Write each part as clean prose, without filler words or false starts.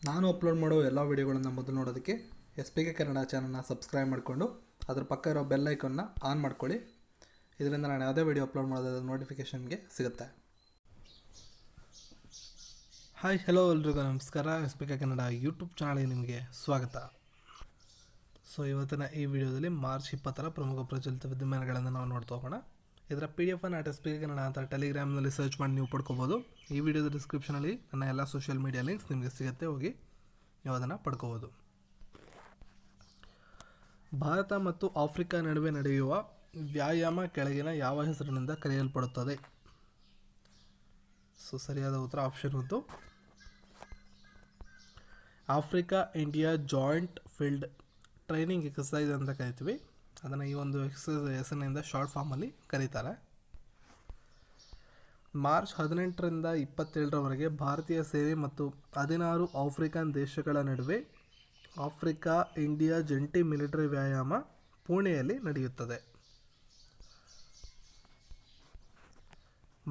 ನಾನು ಅಪ್ಲೋಡ್ ಮಾಡೋ ಎಲ್ಲ ವೀಡಿಯೋಗಳನ್ನು ಮೊದಲು ನೋಡೋದಕ್ಕೆ SPK ಕನ್ನಡ ಚಾನಲ್ನ ಸಬ್ಸ್ಕ್ರೈಬ್ ಮಾಡಿಕೊಂಡು ಅದರ ಪಕ್ಕ ಇರೋ ಬೆಲ್ ಐಕನ್ನ ಆನ್ ಮಾಡ್ಕೊಳ್ಳಿ. ಇದರಿಂದ ನಾನು ಯಾವುದೇ ವೀಡಿಯೋ ಅಪ್ಲೋಡ್ ಮಾಡೋದಾದ ನೋಟಿಫಿಕೇಷನ್ಗೆ ಸಿಗುತ್ತೆ. ಹಾಯ್ ಹಲೋ ಎಲ್ರಿಗೂ ನಮಸ್ಕಾರ. SPK ಕನ್ನಡ ಯೂಟ್ಯೂಬ್ ಚಾನಲ್ಗೆ ನಿಮಗೆ ಸ್ವಾಗತ. ಇವತ್ತಿನ ಈ ವಿಡಿಯೋದಲ್ಲಿ ಮಾರ್ಚ್ 20ರ ಪ್ರಮುಖ ಪ್ರಚಲಿತ ವಿದ್ಯಮಾನಗಳನ್ನು ನಾವು ನೋಡ್ತಾ ಹೋಗೋಣ. ಇದರ PDF ಅನ್ನು SPK ಕನ್ನಡ ಅಂತ ಟೆಲಿಗ್ರಾಮ್ನಲ್ಲಿ ಸರ್ಚ್ ಮಾಡಿ ನೀವು ಪಡ್ಕೋಬೋದು. ಈ ವಿಡಿಯೋದ ಡಿಸ್ಕ್ರಿಪ್ಷನಲ್ಲಿ ನನ್ನ ಎಲ್ಲ ಸೋಷಿಯಲ್ ಮೀಡಿಯಾ ಲಿಂಕ್ಸ್ ನಿಮಗೆ ಸಿಗುತ್ತೆ, ಹೋಗಿ ನೀವು ಅದನ್ನು ಪಡ್ಕೋಬೋದು. ಭಾರತ ಮತ್ತು ಆಫ್ರಿಕಾ ನಡುವೆ ನಡೆಯುವ ವ್ಯಾಯಾಮ ಕೆಳಗಿನ ಯಾವ ಹೆಸರಿನಿಂದ ಕರೆಯಲ್ಪಡುತ್ತದೆ? ಸರಿಯಾದ ಉತ್ತರ option 1 Africa India joint field training exercise ಅಂತ ಕರಿತೀವಿ. ಅದನ್ನು ಈ ಒಂದು ಎಕ್ಸಸೈಸ್ ಹೆಸರಿನಿಂದ ಶಾರ್ಟ್ ಫಾರ್ಮಲ್ಲಿ ಕರೀತಾರೆ. ಮಾರ್ಚ್ 18ರಿಂದ 27ರವರೆಗೆ ಭಾರತೀಯ ಸೇನೆ ಮತ್ತು 16 ಆಫ್ರಿಕನ್ ದೇಶಗಳ ನಡುವೆ ಆಫ್ರಿಕಾ ಇಂಡಿಯಾ ಜಂಟಿ ಮಿಲಿಟರಿ ವ್ಯಾಯಾಮ ಪುಣೆಯಲ್ಲಿ ನಡೆಯುತ್ತದೆ.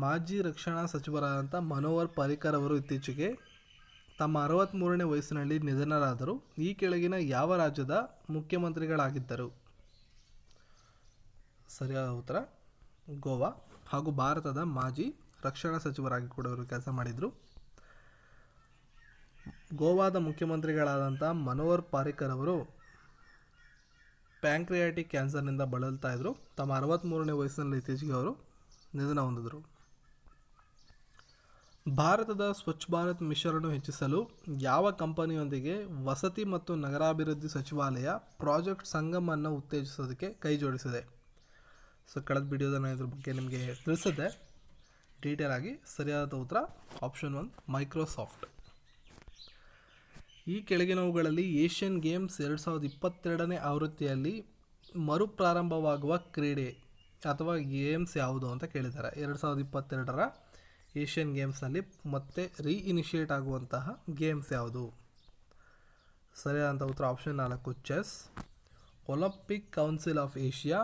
ಮಾಜಿ ರಕ್ಷಣಾ ಸಚಿವರಾದಂಥ ಮನೋಹರ್ ಪರಿಕರ್ ಅವರು ಇತ್ತೀಚೆಗೆ ತಮ್ಮ 63ನೇ ವಯಸ್ಸಿನಲ್ಲಿ ನಿಧನರಾದರು. ಈ ಕೆಳಗಿನ ಯಾವ ರಾಜ್ಯದ ಮುಖ್ಯಮಂತ್ರಿಗಳಾಗಿದ್ದರು? ಸರಿಯಾದ ಉತ್ತರ ಗೋವಾ. ಹಾಗೂ ಭಾರತದ ಮಾಜಿ ರಕ್ಷಣಾ ಸಚಿವರಾಗಿ ಕೂಡ ಇವರು ಕೆಲಸ ಮಾಡಿದರು. ಗೋವಾದ ಮುಖ್ಯಮಂತ್ರಿಗಳಾದಂಥ ಮನೋಹರ್ ಪಾರಿಕರ್ ಅವರು ಪ್ಯಾಂಕ್ರಿಯಾಟಿಕ್ ಕ್ಯಾನ್ಸರ್ನಿಂದ ಬಳಲ್ತಾ ಇದ್ದರು. ತಮ್ಮ 63ನೇ ವಯಸ್ಸಿನಲ್ಲಿ ಇತ್ತೀಚೆಗೆ ಅವರು ನಿಧನ ಹೊಂದಿದರು. ಭಾರತದ ಸ್ವಚ್ಛ ಭಾರತ್ ಮಿಷನ್ ಹೆಚ್ಚಿಸಲು ಯಾವ ಕಂಪನಿಯೊಂದಿಗೆ ವಸತಿ ಮತ್ತು ನಗರಾಭಿವೃದ್ಧಿ ಸಚಿವಾಲಯ ಪ್ರಾಜೆಕ್ಟ್ ಸಂಗಮನ್ನು ಉತ್ತೇಜಿಸೋದಕ್ಕೆ ಕೈ ಜೋಡಿಸಿದೆ? ಕಳೆದ ವಿಡಿಯೋದನ್ನು ಇದ್ರ ಬಗ್ಗೆ ನಿಮಗೆ ತಿಳಿಸಿದ್ದೆ ಡೀಟೇಲ್ ಆಗಿ. ಸರಿಯಾದ ಉತ್ತರ ಆಪ್ಷನ್ 1 ಮೈಕ್ರೋಸಾಫ್ಟ್. ಈ ಕೆಳಗಿನವುಗಳಲ್ಲಿ ಏಷ್ಯನ್ ಗೇಮ್ಸ್ 2022ನೇ ಆವೃತ್ತಿಯಲ್ಲಿ ಮರುಪ್ರಾರಂಭವಾಗುವ ಕ್ರೀಡೆ ಅಥವಾ ಗೇಮ್ಸ್ ಯಾವುದು ಅಂತ ಕೇಳಿದ್ದಾರೆ. 2022ರ ಏಷ್ಯನ್ ಗೇಮ್ಸ್ನಲ್ಲಿ ಮತ್ತೆ ರೀಇನಿಷಿಯೇಟ್ ಆಗುವಂತಹ ಗೇಮ್ಸ್ ಯಾವುದು? ಸರಿಯಾದಂಥ ಉತ್ತರ option 4 chess. Olympic Council of Asia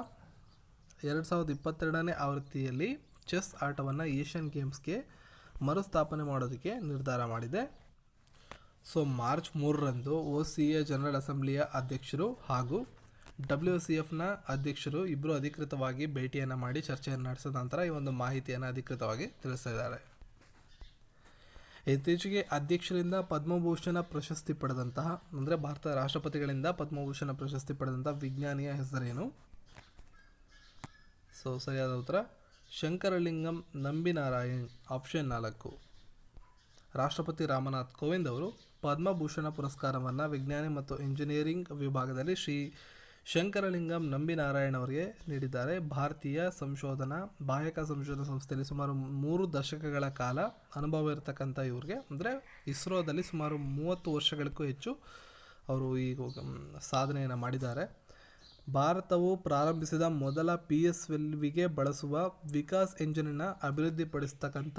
2022ನೇ ಆವೃತ್ತಿಯಲ್ಲಿ ಚೆಸ್ ಆಟವನ್ನು ಏಷ್ಯನ್ ಗೇಮ್ಸ್ಗೆ ಮರುಸ್ಥಾಪನೆ ಮಾಡೋದಕ್ಕೆ ನಿರ್ಧಾರ ಮಾಡಿದೆ. ಮಾರ್ಚ್ 3ರಂದು OCA ಜನರಲ್ ಅಸೆಂಬ್ಲಿಯ ಅಧ್ಯಕ್ಷರು ಹಾಗೂ WCFನ ಅಧ್ಯಕ್ಷರು ಇಬ್ಬರು ಅಧಿಕೃತವಾಗಿ ಭೇಟಿಯನ್ನು ಮಾಡಿ ಚರ್ಚೆಯನ್ನು ನಡೆಸಿದ ನಂತರ ಈ ಒಂದು ಮಾಹಿತಿಯನ್ನು ಅಧಿಕೃತವಾಗಿ ತಿಳಿಸಿದ್ದಾರೆ. ಇತ್ತೀಚೆಗೆ ಅಧ್ಯಕ್ಷರಿಂದ ಪದ್ಮಭೂಷಣ ಪ್ರಶಸ್ತಿ ಪಡೆದಂತಹ, ಅಂದರೆ ಭಾರತದ ರಾಷ್ಟ್ರಪತಿಗಳಿಂದ ಪದ್ಮಭೂಷಣ ಪ್ರಶಸ್ತಿ ಪಡೆದಂತಹ ವಿಜ್ಞಾನಿಯ ಹೆಸರೇನು? ಸರಿಯಾದ ಉತ್ತರ ಶಂಕರಲಿಂಗಂ ನಂಬಿನಾರಾಯಣ್, ಆಪ್ಷನ್ 4. ರಾಷ್ಟ್ರಪತಿ ರಾಮನಾಥ್ ಕೋವಿಂದ್ ಅವರು ಪದ್ಮಭೂಷಣ ಪುರಸ್ಕಾರವನ್ನು ವಿಜ್ಞಾನಿ ಮತ್ತು ಇಂಜಿನಿಯರಿಂಗ್ ವಿಭಾಗದಲ್ಲಿ ಶ್ರೀ ಶಂಕರಲಿಂಗಂ ನಂಬಿನಾರಾಯಣ್ ಅವರಿಗೆ ನೀಡಿದ್ದಾರೆ. ಭಾರತೀಯ ಬಾಹ್ಯಾಕಾಶ ಸಂಶೋಧನಾ ಸಂಸ್ಥೆಯಲ್ಲಿ ಸುಮಾರು 3 ದಶಕಗಳ ಕಾಲ ಅನುಭವ ಇರತಕ್ಕಂಥ ಇವ್ರಿಗೆ, ಅಂದರೆ ಇಸ್ರೋದಲ್ಲಿ ಸುಮಾರು 30 ವರ್ಷಗಳಿಗೂ ಹೆಚ್ಚು ಅವರು ಈ ಸಾಧನೆಯನ್ನು ಮಾಡಿದ್ದಾರೆ. ಭಾರತವು ಪ್ರಾರಂಭಿಸಿದ ಮೊದಲ PSLVಗೆ ಬಳಸುವ ವಿಕಾಸ್ ಎಂಜಿನನ್ನು ಅಭಿವೃದ್ಧಿಪಡಿಸ್ತಕ್ಕಂಥ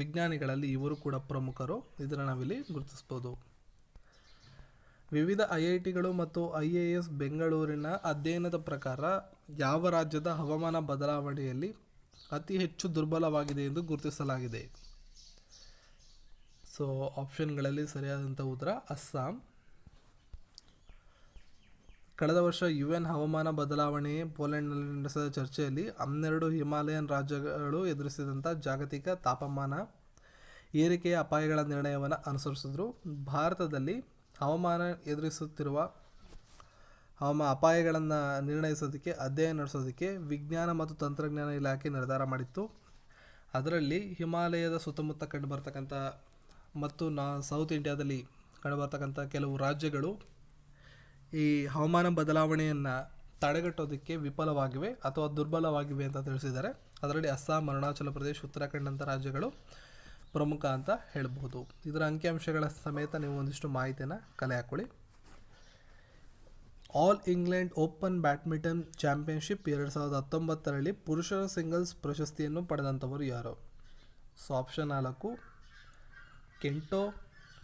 ವಿಜ್ಞಾನಿಗಳಲ್ಲಿ ಇವರು ಕೂಡ ಪ್ರಮುಖರು. ಇದನ್ನು ನಾವಿಲ್ಲಿ ಗುರುತಿಸ್ಬೋದು. ವಿವಿಧ IITಗಳು ಮತ್ತು IIS ಬೆಂಗಳೂರಿನ ಅಧ್ಯಯನದ ಪ್ರಕಾರ ಯಾವ ರಾಜ್ಯದ ಹವಾಮಾನ ಬದಲಾವಣೆಯಲ್ಲಿ ಅತಿ ಹೆಚ್ಚು ದುರ್ಬಲವಾಗಿದೆ ಎಂದು ಗುರುತಿಸಲಾಗಿದೆ? ಆಪ್ಷನ್ಗಳಲ್ಲಿ ಸರಿಯಾದಂಥ ಉತ್ತರ ಅಸ್ಸಾಂ. ಕಳೆದ ವರ್ಷ UN ಹವಾಮಾನ ಬದಲಾವಣೆ ಪೋಲೆಂಡ್ನಲ್ಲಿ ನಡೆಸಿದ ಚರ್ಚೆಯಲ್ಲಿ 12 ಹಿಮಾಲಯನ್ ರಾಜ್ಯಗಳು ಎದುರಿಸಿದಂಥ ಜಾಗತಿಕ ತಾಪಮಾನ ಏರಿಕೆಯ ಅಪಾಯಗಳ ನಿರ್ಣಯವನ್ನು ಅನುಸರಿಸಿದ್ರು. ಭಾರತದಲ್ಲಿ ಹವಾಮಾನ ಎದುರಿಸುತ್ತಿರುವ ಅಪಾಯಗಳನ್ನು ನಿರ್ಣಯಿಸೋದಕ್ಕೆ ಅಧ್ಯಯನ ನಡೆಸೋದಕ್ಕೆ ವಿಜ್ಞಾನ ಮತ್ತು ತಂತ್ರಜ್ಞಾನ ಇಲಾಖೆ ನಿರ್ಧಾರ ಮಾಡಿತ್ತು. ಅದರಲ್ಲಿ ಹಿಮಾಲಯದ ಸುತ್ತಮುತ್ತ ಕಂಡುಬರ್ತಕ್ಕಂಥ ಮತ್ತು ಸೌತ್ ಇಂಡಿಯಾದಲ್ಲಿ ಕಂಡುಬರ್ತಕ್ಕಂಥ ಕೆಲವು ರಾಜ್ಯಗಳು ಈ ಹವಾಮಾನ ಬದಲಾವಣೆಯನ್ನು ತಡೆಗಟ್ಟೋದಕ್ಕೆ ವಿಫಲವಾಗಿವೆ ಅಥವಾ ದುರ್ಬಲವಾಗಿವೆ ಅಂತ ತಿಳಿಸಿದ್ದಾರೆ. ಅದರಲ್ಲಿ ಅಸ್ಸಾಂ, ಅರುಣಾಚಲ ಪ್ರದೇಶ, ಉತ್ತರಾಖಂಡ್ ಅಂತ ರಾಜ್ಯಗಳು ಪ್ರಮುಖ ಅಂತ ಹೇಳ್ಬೋದು. ಇದರ ಅಂಕಿಅಂಶಗಳ ಸಮೇತ ನೀವು ಒಂದಿಷ್ಟು ಮಾಹಿತಿಯನ್ನು ಕಲೆ ಹಾಕ್ಕೊಳ್ಳಿ. All England Open badminton championship 2019ರಲ್ಲಿ ಪುರುಷರ ಸಿಂಗಲ್ಸ್ ಪ್ರಶಸ್ತಿಯನ್ನು ಪಡೆದಂಥವರು ಯಾರು? Option 4 Kento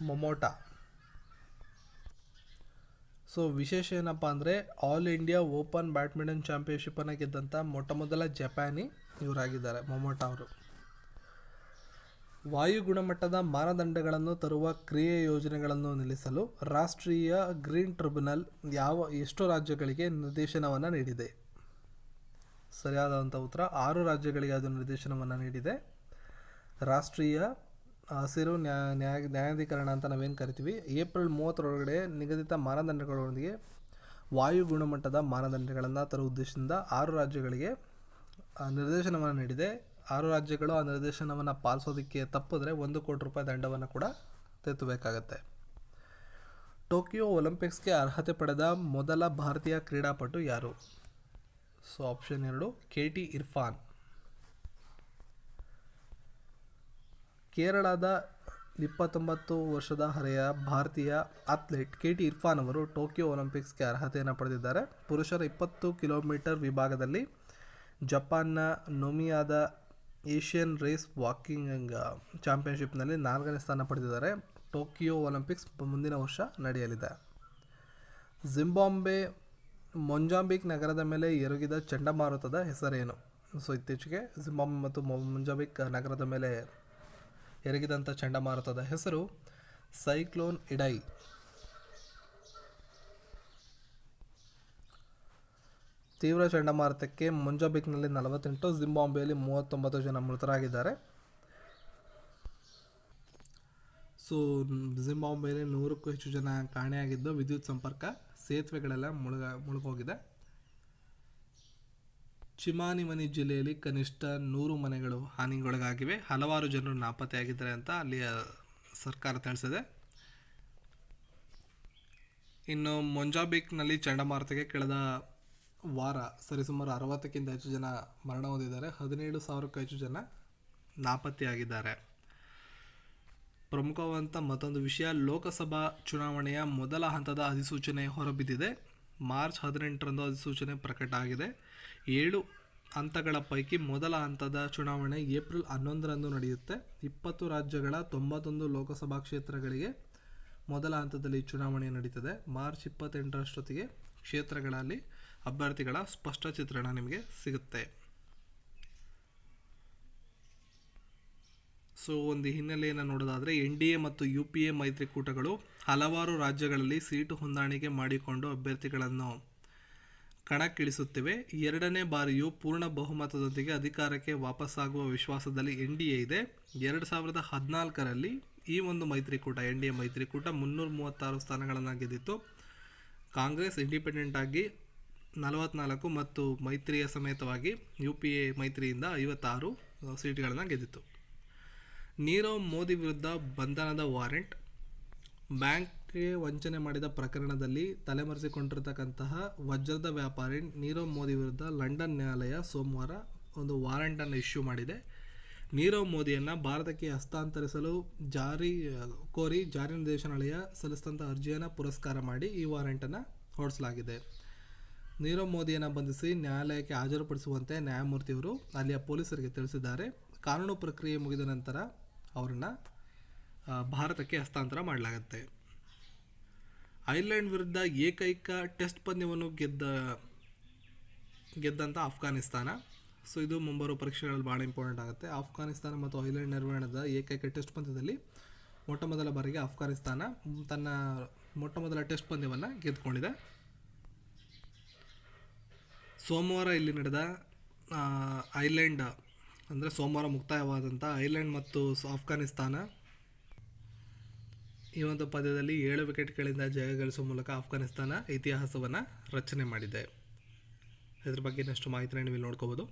Momota. ವಿಶೇಷ ಏನಪ್ಪ ಅಂದರೆ ಆಲ್ ಇಂಡಿಯಾ ಓಪನ್ ಬ್ಯಾಡ್ಮಿಂಟನ್ ಚಾಂಪಿಯನ್ಶಿಪ್ಪನ್ನು ಗೆದ್ದಂಥ ಮೊಟ್ಟಮೊದಲ ಜಪಾನಿ ಇವರಾಗಿದ್ದಾರೆ, ಮೊಮೋಟಾ ಅವರು. ವಾಯು ಗುಣಮಟ್ಟದ ಮಾನದಂಡಗಳನ್ನು ತರುವ ಕ್ರಿಯೆ ಯೋಜನೆಗಳನ್ನು ನಿಲ್ಲಿಸಲು ರಾಷ್ಟ್ರೀಯ ಗ್ರೀನ್ ಟ್ರಿಬ್ಯುನಲ್ ಎಷ್ಟು ರಾಜ್ಯಗಳಿಗೆ ನಿರ್ದೇಶನವನ್ನು ನೀಡಿದೆ? ಸರಿಯಾದಂಥ ಉತ್ತರ 6 ರಾಜ್ಯಗಳಿಗೆ ಅದು ನಿರ್ದೇಶನವನ್ನು ನೀಡಿದೆ. ರಾಷ್ಟ್ರೀಯ ಹಸಿರು ನ್ಯಾಯಾಧೀಕರಣ ಅಂತ ನಾವೇನು ಕರಿತೀವಿ, ಏಪ್ರಿಲ್ 30 ನಿಗದಿತ ಮಾನದಂಡಗಳೊಂದಿಗೆ ವಾಯು ಗುಣಮಟ್ಟದ ಮಾನದಂಡಗಳನ್ನು ತರುವ ಉದ್ದೇಶದಿಂದ 6 ರಾಜ್ಯಗಳಿಗೆ ನಿರ್ದೇಶನವನ್ನು ನೀಡಿದೆ. 6 ರಾಜ್ಯಗಳು ಆ ನಿರ್ದೇಶನವನ್ನು ಪಾಲಿಸೋದಕ್ಕೆ ತಪ್ಪಿದ್ರೆ 1 ಕೋಟಿ ರೂಪಾಯಿ ದಂಡವನ್ನು ಕೂಡ ತೆತ್ತಬೇಕಾಗತ್ತೆ. ಟೋಕಿಯೋ ಒಲಿಂಪಿಕ್ಸ್ಗೆ ಅರ್ಹತೆ ಪಡೆದ ಮೊದಲ ಭಾರತೀಯ ಕ್ರೀಡಾಪಟು ಯಾರು? So option 2 KT Irfan. ಕೇರಳದ 29 ವರ್ಷದ ಹರೆಯ ಭಾರತೀಯ ಅಥ್ಲೀಟ್ KT ಇರ್ಫಾನ್ ಅವರು ಟೋಕಿಯೋ ಒಲಿಂಪಿಕ್ಸ್ಗೆ ಅರ್ಹತೆಯನ್ನು ಪಡೆದಿದ್ದಾರೆ. ಪುರುಷರ 20 ಕಿಲೋಮೀಟರ್ ವಿಭಾಗದಲ್ಲಿ ಜಪಾನ್ನ ನೊಮಿಯಾದ ಏಷ್ಯನ್ ರೇಸ್ ವಾಕಿಂಗ್ ಚಾಂಪಿಯನ್ಶಿಪ್ನಲ್ಲಿ 4ನೇ ಸ್ಥಾನ ಪಡೆದಿದ್ದಾರೆ. ಟೋಕಿಯೋ ಒಲಿಂಪಿಕ್ಸ್ ಮುಂದಿನ ವರ್ಷ ನಡೆಯಲಿದೆ. ಜಿಂಬಾಬ್ವೆ ಮೊಂಜಾಂಬಿಕ್ ನಗರದ ಮೇಲೆ ಎರಗಿದ ಚಂಡಮಾರುತದ ಹೆಸರೇನು? ಸೊ ಇತ್ತೀಚೆಗೆ ಜಿಂಬಾಬ್ವೆ ಮತ್ತು ಮೊಂಜಾಂಬಿಕ್ ನಗರದ ಮೇಲೆ ಎರಗಿದಂಥ ಚಂಡಮಾರುತದ ಹೆಸರು ಸೈಕ್ಲೋನ್ ಇಡೈ. ತೀವ್ರ ಚಂಡಮಾರುತಕ್ಕೆ ಮೊಂಜಾಂಬಿಕ್ನಲ್ಲಿ 48, ಜಿಂಬಾಬ್ವೆಯಲ್ಲಿ 39 ಜನ ಮೃತರಾಗಿದ್ದಾರೆ. ಸೊ ಜಿಂಬಾಬ್ವೆಯಲ್ಲಿ 100ಕ್ಕೂ ಹೆಚ್ಚು ಜನ ಕಾಣೆಯಾಗಿದ್ದು, ವಿದ್ಯುತ್ ಸಂಪರ್ಕ, ಸೇತುವೆಗಳೆಲ್ಲ ಮುಳುಗೋಗಿದೆ. ಚಿಮಾನಿಮನಿ ಜಿಲ್ಲೆಯಲ್ಲಿ ಕನಿಷ್ಠ 100 ಮನೆಗಳು ಹಾನಿಗೊಳಗಾಗಿವೆ. ಹಲವಾರು ಜನರು ನಾಪತ್ತೆಯಾಗಿದ್ದಾರೆ ಅಂತ ಅಲ್ಲಿಯ ಸರ್ಕಾರ ತಿಳಿಸಿದೆ. ಇನ್ನು ಮೊಂಜಾಂಬಿಕ್ನಲ್ಲಿ ಚಂಡಮಾರುತಕ್ಕೆ ಕಳೆದ ವಾರ ಸರಿಸುಮಾರು 60ಕ್ಕಿಂತ ಹೆಚ್ಚು ಜನ ಮರಣ ಹೊಂದಿದ್ದಾರೆ. 17,000ಕ್ಕೂ ಹೆಚ್ಚು ಜನ ನಾಪತ್ತೆಯಾಗಿದ್ದಾರೆ. ಪ್ರಮುಖವಾದಂಥ ಮತ್ತೊಂದು ವಿಷಯ, ಲೋಕಸಭಾ ಚುನಾವಣೆಯ ಮೊದಲ ಹಂತದ ಅಧಿಸೂಚನೆ ಹೊರಬಿದ್ದಿದೆ. ಮಾರ್ಚ್ 18ರಂದು ಅಧಿಸೂಚನೆ ಪ್ರಕಟ ಆಗಿದೆ. 7 ಹಂತಗಳ ಪೈಕಿ ಮೊದಲ ಹಂತದ ಚುನಾವಣೆ ಏಪ್ರಿಲ್ 11ರಂದು ನಡೆಯುತ್ತೆ. 20 ರಾಜ್ಯಗಳ 91 ಲೋಕಸಭಾ ಕ್ಷೇತ್ರಗಳಿಗೆ ಮೊದಲ ಹಂತದಲ್ಲಿ ಚುನಾವಣೆ ನಡೀತದೆ. ಮಾರ್ಚ್ 28ರಷ್ಟೊತ್ತಿಗೆ ಕ್ಷೇತ್ರಗಳಲ್ಲಿ ಅಭ್ಯರ್ಥಿಗಳ ಸ್ಪಷ್ಟ ಚಿತ್ರಣ ನಿಮಗೆ ಸಿಗುತ್ತೆ. ಸೊ ಒಂದು ಹಿನ್ನೆಲೆಯನ್ನು ನೋಡೋದಾದರೆ, NDA ಮತ್ತು UPA ಮೈತ್ರಿಕೂಟಗಳು ಹಲವಾರು ರಾಜ್ಯಗಳಲ್ಲಿ ಸೀಟು ಹೊಂದಾಣಿಕೆ ಮಾಡಿಕೊಂಡು ಅಭ್ಯರ್ಥಿಗಳನ್ನು ಕಣಕ್ಕಿಳಿಸುತ್ತಿವೆ. 2ನೇ ಬಾರಿಯೂ ಪೂರ್ಣ ಬಹುಮತದೊಂದಿಗೆ ಅಧಿಕಾರಕ್ಕೆ ವಾಪಸ್ಸಾಗುವ ವಿಶ್ವಾಸದಲ್ಲಿ NDA ಇದೆ. 2014ರಲ್ಲಿ ಈ ಒಂದು ಮೈತ್ರಿಕೂಟ, NDA ಮೈತ್ರಿಕೂಟ 336 ಸ್ಥಾನಗಳನ್ನು ಗೆದ್ದಿತ್ತು. ಕಾಂಗ್ರೆಸ್ ಇಂಡಿಪೆಂಡೆಂಟ್ ಆಗಿ 44 ಮತ್ತು ಮೈತ್ರಿಯ ಸಮೇತವಾಗಿ UPA ಮೈತ್ರಿಯಿಂದ 56 ಸೀಟ್ಗಳನ್ನು ಗೆದ್ದಿತ್ತು. ನೀರವ್ ಮೋದಿ ವಿರುದ್ಧ ಬಂಧನದ ವಾರೆಂಟ್. ಬ್ಯಾಂಕ್ಗೆ ವಂಚನೆ ಮಾಡಿದ ಪ್ರಕರಣದಲ್ಲಿ ತಲೆಮರೆಸಿಕೊಂಡಿರತಕ್ಕಂತಹ ವಜ್ರದ ವ್ಯಾಪಾರಿ ನೀರವ್ ಮೋದಿ ವಿರುದ್ಧ ಲಂಡನ್ ನ್ಯಾಯಾಲಯ ಸೋಮವಾರ ಒಂದು ವಾರೆಂಟನ್ನು ಇಶ್ಯೂ ಮಾಡಿದೆ. ನೀರವ್ ಮೋದಿಯನ್ನು ಭಾರತಕ್ಕೆ ಹಸ್ತಾಂತರಿಸಲು ಕೋರಿ ಜಾರಿ ನಿರ್ದೇಶನಾಲಯ ಸಲ್ಲಿಸಿದಂಥ ಅರ್ಜಿಯನ್ನು ಪುರಸ್ಕಾರ ಮಾಡಿ ಈ ವಾರೆಂಟನ್ನು ಹೊರಡಿಸಲಾಗಿದೆ. ನೀರವ್ ಮೋದಿಯನ್ನು ಬಂಧಿಸಿ ನ್ಯಾಯಾಲಯಕ್ಕೆ ಹಾಜರುಪಡಿಸುವಂತೆ ನ್ಯಾಯಮೂರ್ತಿಯವರು ಅಲ್ಲಿಯ ಪೊಲೀಸರಿಗೆ ತಿಳಿಸಿದ್ದಾರೆ. ಕಾನೂನು ಪ್ರಕ್ರಿಯೆ ಮುಗಿದ ನಂತರ ಅವರನ್ನು ಭಾರತಕ್ಕೆ ಹಸ್ತಾಂತರ ಮಾಡಲಾಗುತ್ತೆ. ಐರ್ಲೆಂಡ್ ವಿರುದ್ಧ ಏಕೈಕ ಟೆಸ್ಟ್ ಪಂದ್ಯವನ್ನು ಗೆದ್ದಂಥ ಅಫ್ಘಾನಿಸ್ತಾನ. ಸೊ ಇದು ಮುಂಬರುವ ಪರೀಕ್ಷೆಗಳಲ್ಲಿ ಭಾಳ ಇಂಪಾರ್ಟೆಂಟ್ ಆಗುತ್ತೆ. ಅಫ್ಘಾನಿಸ್ತಾನ ಮತ್ತು ಐರ್ಲೆಂಡ್ ನಡುವಣದ ಏಕೈಕ ಟೆಸ್ಟ್ ಪಂದ್ಯದಲ್ಲಿ ಮೊಟ್ಟಮೊದಲ ಬಾರಿಗೆ ಅಫ್ಘಾನಿಸ್ತಾನ ತನ್ನ ಮೊಟ್ಟಮೊದಲ ಟೆಸ್ಟ್ ಪಂದ್ಯವನ್ನು ಗೆದ್ದುಕೊಂಡಿದೆ. ಸೋಮವಾರ ಇಲ್ಲಿ ನಡೆದ ಐರ್ಲೆಂಡ್ ಅಂದರೆ ಸೋಮವಾರ ಮುಕ್ತಾಯವಾದಂಥ ಐರ್ಲೆಂಡ್ ಮತ್ತು ಅಫ್ಘಾನಿಸ್ತಾನ ಈ ಒಂದು ಪಂದ್ಯದಲ್ಲಿ 7 ವಿಕೆಟ್ಗಳಿಂದ ಜಯ ಗಳಿಸುವ ಮೂಲಕ ಅಫ್ಘಾನಿಸ್ತಾನ ಇತಿಹಾಸವನ್ನು ರಚನೆ ಮಾಡಿದೆ. ಇದ್ರ ಬಗ್ಗೆ ಇನ್ನಷ್ಟು ಮಾಹಿತಿನ ನೀವು ನೋಡ್ಕೋಬೋದು.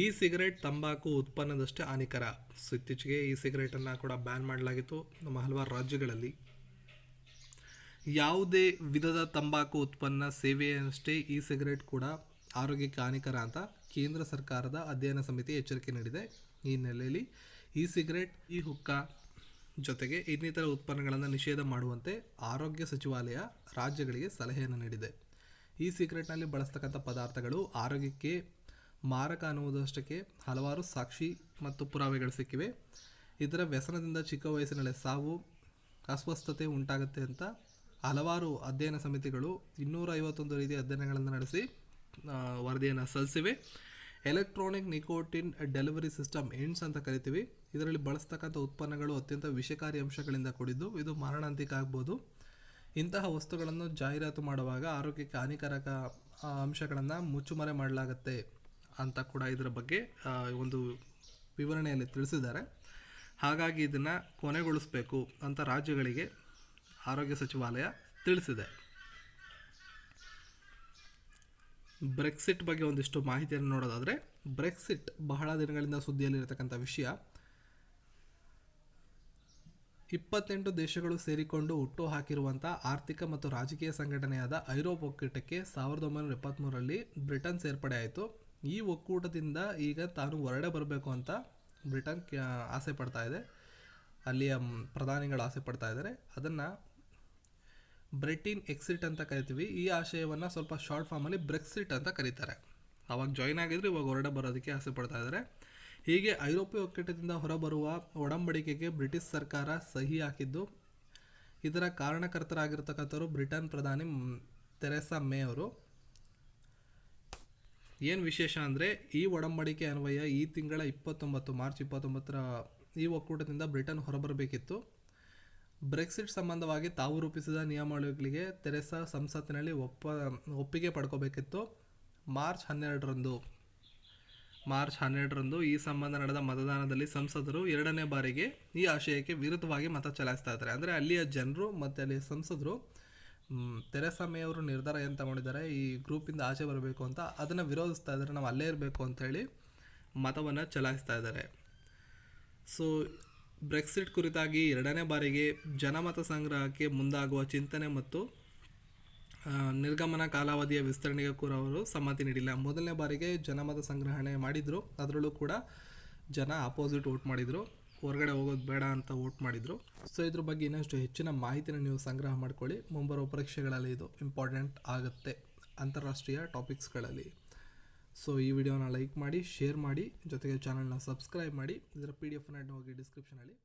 ಈ ಸಿಗರೇಟ್ ತಂಬಾಕು ಉತ್ಪನ್ನದಷ್ಟೇ ಹಾನಿಕರ. ಸೊ ಇತ್ತೀಚೆಗೆ ಈ ಸಿಗರೇಟನ್ನು ಕೂಡ ಬ್ಯಾನ್ ಮಾಡಲಾಗಿತ್ತು ನಮ್ಮ ಹಲವಾರು ರಾಜ್ಯಗಳಲ್ಲಿ. ಯಾವುದೇ ವಿಧದ ತಂಬಾಕು ಉತ್ಪನ್ನ ಸೇವೆಯಷ್ಟೇ ಈ ಸಿಗರೇಟ್ ಕೂಡ ಆರೋಗ್ಯಕ್ಕೆ ಹಾನಿಕರ ಅಂತ ಕೇಂದ್ರ ಸರ್ಕಾರದ ಅಧ್ಯಯನ ಸಮಿತಿ ಎಚ್ಚರಿಕೆ ನೀಡಿದೆ. ಈ ಹಿನ್ನೆಲೆಯಲ್ಲಿ ಈ ಸಿಗರೇಟ್, ಈ ಹುಕ್ಕಾ ಜೊತೆಗೆ ಇನ್ನಿತರ ಉತ್ಪನ್ನಗಳನ್ನು ನಿಷೇಧ ಮಾಡುವಂತೆ ಆರೋಗ್ಯ ಸಚಿವಾಲಯ ರಾಜ್ಯಗಳಿಗೆ ಸಲಹೆಯನ್ನು ನೀಡಿದೆ. ಈ ಸಿಗರೇಟ್ನಲ್ಲಿ ಬಳಸ್ತಕ್ಕಂಥ ಪದಾರ್ಥಗಳು ಆರೋಗ್ಯಕ್ಕೆ ಮಾರಕ ಅನ್ನುವುದಷ್ಟಕ್ಕೆ ಹಲವಾರು ಸಾಕ್ಷಿ ಮತ್ತು ಪುರಾವೆಗಳು ಸಿಕ್ಕಿವೆ. ಇದರ ವ್ಯಸನದಿಂದ ಚಿಕ್ಕ ವಯಸ್ಸಿನಲ್ಲೇ ಸಾವು, ಅಸ್ವಸ್ಥತೆ ಉಂಟಾಗುತ್ತೆ ಅಂತ ಹಲವಾರು ಅಧ್ಯಯನ ಸಮಿತಿಗಳು 251 ರೀತಿಯ ಅಧ್ಯಯನಗಳನ್ನು ನಡೆಸಿ ವರದಿಯನ್ನು ಸಲ್ಲಿಸಿವೆ. Electronic nicotine delivery system ENDS ಅಂತ ಕರಿತೀವಿ. ಇದರಲ್ಲಿ ಬಳಸ್ತಕ್ಕಂಥ ಉತ್ಪನ್ನಗಳು ಅತ್ಯಂತ ವಿಷಕಾರಿ ಅಂಶಗಳಿಂದ ಕೂಡಿದ್ದು ಇದು ಮಾರಣಾಂತಿಕ ಆಗ್ಬೋದು. ಇಂತಹ ವಸ್ತುಗಳನ್ನು ಜಾಹೀರಾತು ಮಾಡುವಾಗ ಆರೋಗ್ಯಕ್ಕೆ ಹಾನಿಕಾರಕ ಅಂಶಗಳನ್ನು ಮುಚ್ಚುಮರೆ ಮಾಡಲಾಗುತ್ತೆ ಅಂತ ಕೂಡ ಇದರ ಬಗ್ಗೆ ಒಂದು ವಿವರಣೆಯಲ್ಲಿ ತಿಳಿಸಿದ್ದಾರೆ. ಹಾಗಾಗಿ ಇದನ್ನು ಕೊನೆಗೊಳಿಸಬೇಕು ಅಂತ ರಾಜ್ಯಗಳಿಗೆ ಆರೋಗ್ಯ ಸಚಿವಾಲಯ ತಿಳಿಸಿದೆ. ಬ್ರೆಕ್ಸಿಟ್ ಬಗ್ಗೆ ಒಂದಿಷ್ಟು ಮಾಹಿತಿಯನ್ನು ನೋಡೋದಾದರೆ, ಬ್ರೆಕ್ಸಿಟ್ ಬಹಳ ದಿನಗಳಿಂದ ಸುದ್ದಿಯಲ್ಲಿರತಕ್ಕಂಥ ವಿಷಯ. 28 ದೇಶಗಳು ಸೇರಿಕೊಂಡು ಹುಟ್ಟು ಹಾಕಿರುವಂಥ ಆರ್ಥಿಕ ಮತ್ತು ರಾಜಕೀಯ ಸಂಘಟನೆಯಾದ ಐರೋಪ್ ಒಕ್ಕೂಟಕ್ಕೆ 1973ರಲ್ಲಿ ಬ್ರಿಟನ್ ಸೇರ್ಪಡೆ ಆಯಿತು. ಈ ಒಕ್ಕೂಟದಿಂದ ಈಗ ತಾನು ಹೊರಡೆ ಬರಬೇಕು ಅಂತ ಬ್ರಿಟನ್ ಆಸೆ ಪಡ್ತಾ ಇದೆ. ಅಲ್ಲಿಯ ಪ್ರಧಾನಿಗಳು ಆಸೆ ಪಡ್ತಾ ಇದ್ದಾರೆ. ಅದನ್ನು ಬ್ರಿಟನ್ ಎಕ್ಸಿಟ್ ಅಂತ ಕರಿತೀವಿ. ಈ ಆಶಯವನ್ನು ಸ್ವಲ್ಪ ಶಾರ್ಟ್ ಫಾರ್ಮಲ್ಲಿ ಬ್ರೆಕ್ಸಿಟ್ ಅಂತ ಕರೀತಾರೆ. ಆವಾಗ ಜಾಯ್ನ್ ಆಗಿದ್ರು, ಇವಾಗ ಹೊರಡೆ ಬರೋದಕ್ಕೆ ಆಸೆ ಪಡ್ತಾ ಇದ್ದಾರೆ. ಹೀಗೆ ಐರೋಪ್ಯ ಒಕ್ಕೂಟದಿಂದ ಹೊರಬರುವ ಒಡಂಬಡಿಕೆಗೆ ಬ್ರಿಟಿಷ್ ಸರ್ಕಾರ ಸಹಿ ಹಾಕಿದ್ದು. ಇದರ ಕಾರಣಕರ್ತರಾಗಿರ್ತಕ್ಕಂಥವ್ರು ಬ್ರಿಟನ್ ಪ್ರಧಾನಿ ತೆರೆಸಾ ಮೇ ಅವರು. ಏನು ವಿಶೇಷ ಅಂದರೆ, ಈ ಒಡಂಬಡಿಕೆ ಅನ್ವಯ ಈ ತಿಂಗಳ ಮಾರ್ಚ್ 29 ಈ ಒಕ್ಕೂಟದಿಂದ ಬ್ರಿಟನ್ ಹೊರಬರಬೇಕಿತ್ತು. ಬ್ರೆಕ್ಸಿಟ್ ಸಂಬಂಧವಾಗಿ ತಾವು ರೂಪಿಸಿದ ನಿಯಮಾವಳಿಗಳಿಗೆ ತೆರೆಸಾ ಸಂಸತ್ತಿನಲ್ಲಿ ಒಪ್ಪಿಗೆ ಪಡ್ಕೋಬೇಕಿತ್ತು. ಮಾರ್ಚ್ 12ರಂದು ಈ ಸಂಬಂಧ ನಡೆದ ಮತದಾನದಲ್ಲಿ ಸಂಸದರು ಎರಡನೇ ಬಾರಿಗೆ ಈ ಆಶಯಕ್ಕೆ ವಿರುದ್ಧವಾಗಿ ಮತ ಚಲಾಯಿಸ್ತಾ ಇದ್ದಾರೆ. ಅಂದರೆ ಅಲ್ಲಿಯ ಜನರು ಮತ್ತು ಅಲ್ಲಿಯ ಸಂಸದರು ತೆರೆಸಾ ಮೇ ಅವರು ನಿರ್ಧಾರ ಏನು ತಗೊಂಡಿದ್ದಾರೆ, ಈ ಗ್ರೂಪಿಂದ ಆಚೆ ಬರಬೇಕು ಅಂತ, ಅದನ್ನು ವಿರೋಧಿಸ್ತಾ ಇದ್ದಾರೆ. ನಾವು ಅಲ್ಲೇ ಇರಬೇಕು ಅಂಥೇಳಿ ಮತವನ್ನು ಚಲಾಯಿಸ್ತಾ ಇದ್ದಾರೆ. ಸೊ ಬ್ರೆಕ್ಸಿಟ್ ಕುರಿತಾಗಿ ಎರಡನೇ ಬಾರಿಗೆ ಜನಮತ ಸಂಗ್ರಹಕ್ಕೆ ಮುಂದಾಗುವ ಚಿಂತನೆ ಮತ್ತು ನಿರ್ಗಮನ ಕಾಲಾವಧಿಯ ವಿಸ್ತರಣೆಗೆ ಕೂಡ ಅವರು ಸಮ್ಮತಿ ನೀಡಿಲ್ಲ. ಮೊದಲನೇ ಬಾರಿಗೆ ಜನಮತ ಸಂಗ್ರಹಣೆ ಮಾಡಿದರು, ಅದರಲ್ಲೂ ಕೂಡ ಜನ ಆಪೋಸಿಟ್ ವೋಟ್ ಮಾಡಿದರು, ಹೊರಗಡೆ ಹೋಗೋದು ಬೇಡ ಅಂತ ವೋಟ್ ಮಾಡಿದರು. ಸೊ ಇದ್ರ ಬಗ್ಗೆ ಇನ್ನಷ್ಟು ಹೆಚ್ಚಿನ ಮಾಹಿತಿನ ನೀವು ಸಂಗ್ರಹ ಮಾಡ್ಕೊಳ್ಳಿ. ಮುಂಬರುವ ಪರೀಕ್ಷೆಗಳಲ್ಲಿ ಇದು ಇಂಪಾರ್ಟೆಂಟ್ ಆಗುತ್ತೆ, ಅಂತಾರಾಷ್ಟ್ರೀಯ ಟಾಪಿಕ್ಸ್ಗಳಲ್ಲಿ. ಸೊ ಈ ವಿಡಿಯೋನ ಲೈಕ್ ಮಾಡಿ, ಶೇರ್ ಮಾಡಿ, ಜೊತೆಗೆ ಚಾನಲ್ನ ಸಬ್ಸ್ಕ್ರೈಬ್ ಮಾಡಿ. ಇದರ PDF ಹೋಗಿ ಡಿಸ್ಕ್ರಿಪ್ಷನಲ್ಲಿ